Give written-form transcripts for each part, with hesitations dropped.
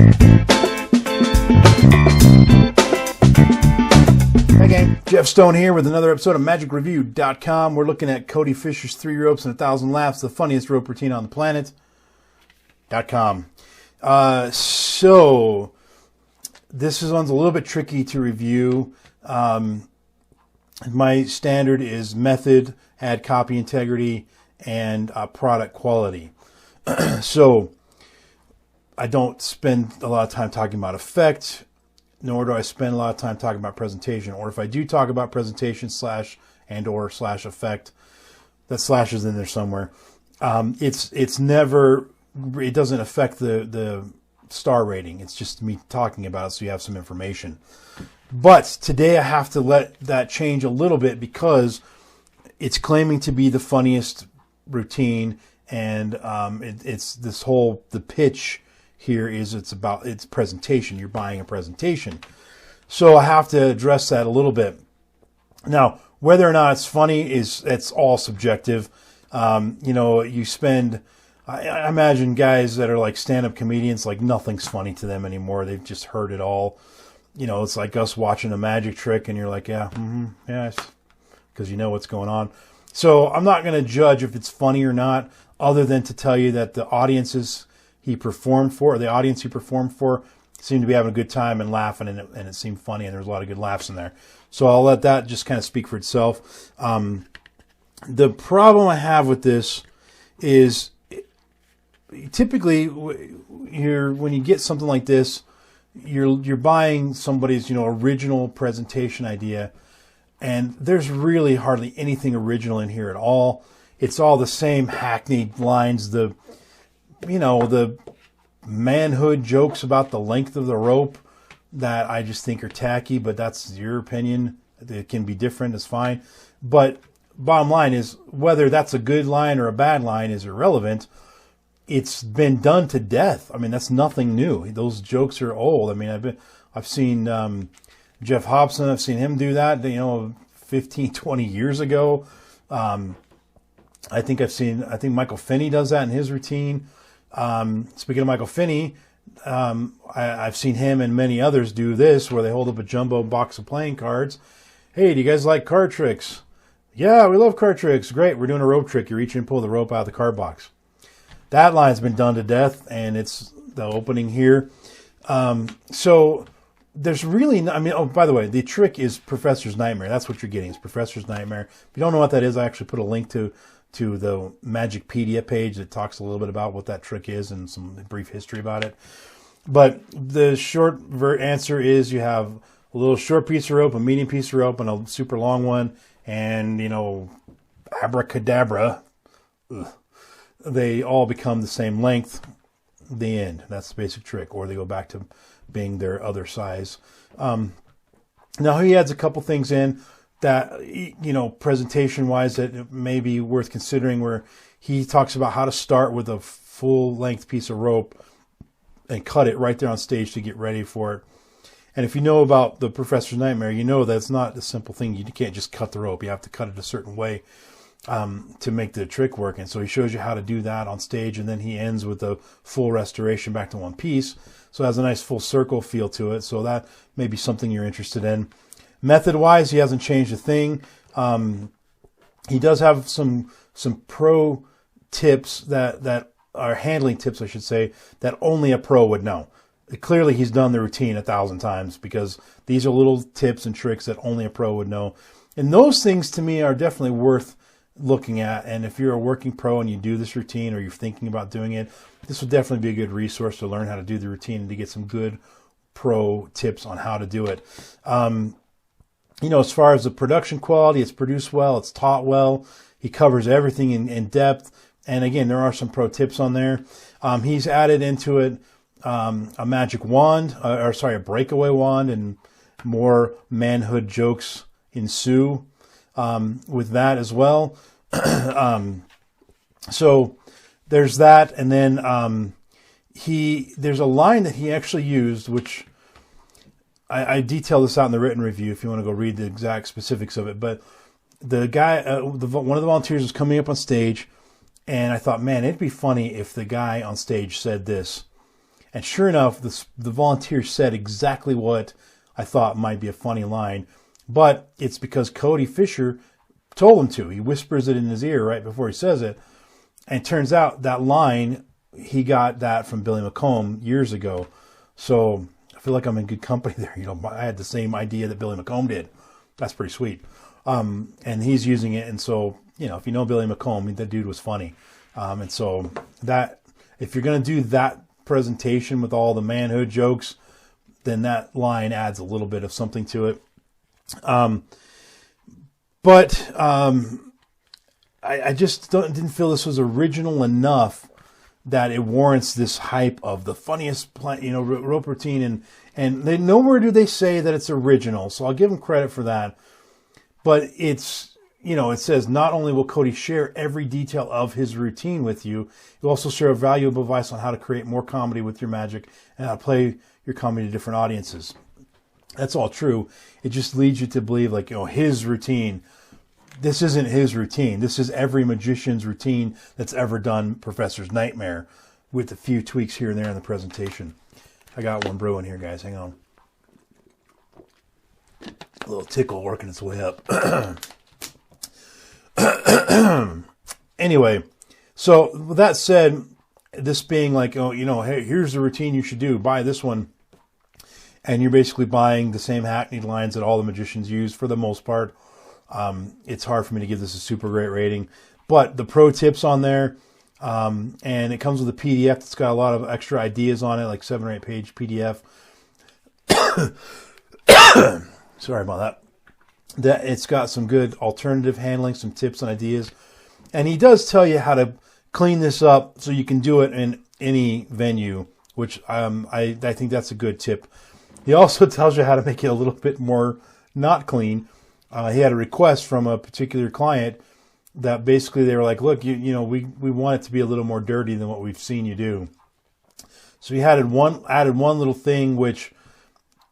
Hey gang, Jeff Stone here with another episode of magicreview.com. We're looking at Cody Fisher's 3 ropes and 1,000 laughs, the funniest rope routine on the planet.com. So this one's a little bit tricky to review. My standard is method, add copy integrity, and product quality. So I don't spend a lot of time talking about effect, nor do I spend a lot of time talking about presentation. Or if I do talk about presentation /and/or /effect, that slash is in there somewhere. It's never, it doesn't affect the star rating. It's just me talking about it so you have some information. But today I have to let that change a little bit because it's claiming to be the funniest routine, and it's this whole, the pitch here is it's presentation. You're buying a presentation. So I have to address that a little bit. Now, whether or not it's funny it's all subjective. You spend, I imagine guys that are like stand-up comedians, like nothing's funny to them anymore. They've just heard it all. It's like us watching a magic trick and you're like, yeah, because you know what's going on. So I'm not going to judge if it's funny or not, other than to tell you that the audience he performed for seemed to be having a good time and laughing, and it seemed funny, and there was a lot of good laughs in there. So I'll let that just kind of speak for itself. The problem I have with this is typically when you get something like this, you're buying somebody's original presentation idea, and there's really hardly anything original in here at all. It's all the same hackneyed lines, the manhood jokes about the length of the rope that I just think are tacky, but that's your opinion. It can be different, it's fine. But bottom line is, whether that's a good line or a bad line is irrelevant. It's been done to death. I mean, that's nothing new. Those jokes are old. I mean, I've seen Jeff Hobson. I've seen him do that, 15, 20 years ago. I think Michael Finney does that in his routine. Speaking of Michael Finney, I've seen him and many others do this, where they hold up a jumbo box of playing cards. Hey, do you guys like card tricks? Yeah, we love card tricks. Great, we're doing a rope trick. You reach in and pull the rope out of the card box. That line's been done to death, and it's the opening here. So there's really, by the way, the trick is Professor's Nightmare. That's what you're getting, is Professor's Nightmare. If you don't know what that is, I actually put a link to the Magicpedia page that talks a little bit about what that trick is and some brief history about it. But the short answer is you have a little short piece of rope, a medium piece of rope, and a super long one, and, abracadabra, they all become the same length. The end. That's the basic trick. Or they go back to being their other size. Now he adds a couple things in that, presentation-wise, that it may be worth considering, where he talks about how to start with a full-length piece of rope and cut it right there on stage to get ready for it. And if you know about the Professor's Nightmare, you know that it's not a simple thing. You can't just cut the rope. You have to cut it a certain way to make the trick work. And so he shows you how to do that on stage, and then he ends with a full restoration back to one piece. So it has a nice full circle feel to it. So that may be something you're interested in. Method-wise, he hasn't changed a thing. He does have some pro tips that are handling tips, I should say, that only a pro would know. Clearly, he's done the routine 1,000 times, because these are little tips and tricks that only a pro would know. And those things, to me, are definitely worth looking at. And if you're a working pro and you do this routine, or you're thinking about doing it, this would definitely be a good resource to learn how to do the routine and to get some good pro tips on how to do it. As far as the production quality, it's produced well, it's taught well. He covers everything in depth. And again, there are some pro tips on there. He's added into it a magic wand, a breakaway wand, and more manhood jokes ensue with that as well. So there's that. And then there's a line that he actually used, which I detail this out in the written review if you want to go read the exact specifics of it. But the guy, one of the volunteers was coming up on stage, and I thought, man, it'd be funny if the guy on stage said this. And sure enough, the volunteer said exactly what I thought might be a funny line. But it's because Cody Fisher told him to. He whispers it in his ear right before he says it. And it turns out that line, he got that from Billy McComb years ago. So I feel like I'm in good company there. You know, I had the same idea that Billy McComb did. That's pretty sweet. And he's using it. And so, you know, if you know Billy McComb, that dude was funny. And so that, if you're going to do that presentation with all the manhood jokes, then that line adds a little bit of something to it. But I just didn't feel this was original enough that it warrants this hype of the funniest, rope routine. And they, nowhere do they say that it's original. So I'll give them credit for that. But it's, it says not only will Cody share every detail of his routine with you, he'll also share a valuable advice on how to create more comedy with your magic and how to play your comedy to different audiences. That's all true. It just leads you to believe his routine. This isn't his routine. This is every magician's routine that's ever done Professor's Nightmare, with a few tweaks here and there in the presentation. I got one brewing here, guys. Hang on. A little tickle working its way up. Anyway, so with that said, this being hey, here's the routine you should do. Buy this one. And you're basically buying the same hackneyed lines that all the magicians use for the most part. It's hard for me to give this a super great rating. But the pro tips on there, and it comes with a PDF that's got a lot of extra ideas on it, like 7 or 8 page PDF. Sorry about that. It's got some good alternative handling, some tips and ideas. And he does tell you how to clean this up so you can do it in any venue, which I think that's a good tip. He also tells you how to make it a little bit more not clean. He had a request from a particular client that basically they were like, look, we want it to be a little more dirty than what we've seen you do. So he added one little thing, which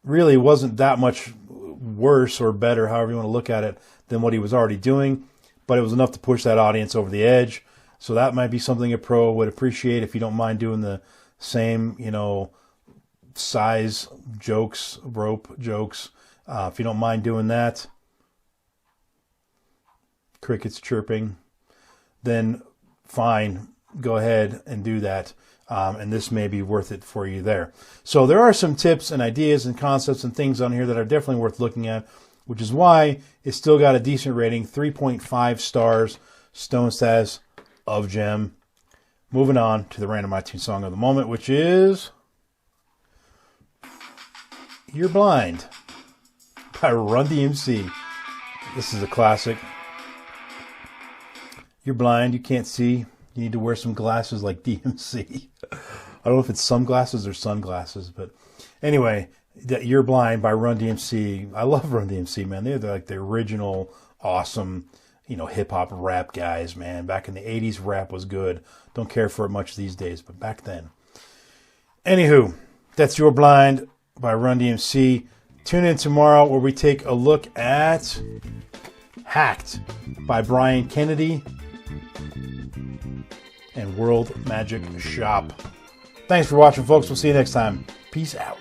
really wasn't that much worse or better, however you want to look at it, than what he was already doing. But it was enough to push that audience over the edge. So that might be something a pro would appreciate if you don't mind doing the same, size jokes, rope jokes. If you don't mind doing that, crickets chirping, then fine, go ahead and do that. And this may be worth it for you there. So there are some tips and ideas and concepts and things on here that are definitely worth looking at, which is why it's still got a decent rating, 3.5 stars, Stone says, of Gem. Moving on to the random iTunes song of the moment, which is You're Blind by Run DMC. This is a classic. You're blind, you can't see, you need to wear some glasses like DMC. I don't know if it's sunglasses or sunglasses, but anyway, You're Blind by Run DMC. I love Run DMC, man. They're like the original awesome, hip-hop rap guys, man. Back in the 80s, rap was good. Don't care for it much these days, but back then. Anywho, that's You're Blind by Run DMC. Tune in tomorrow where we take a look at Hacked by Brian Kennedy and World Magic Shop. Thanks for watching, folks. We'll see you next time. Peace out.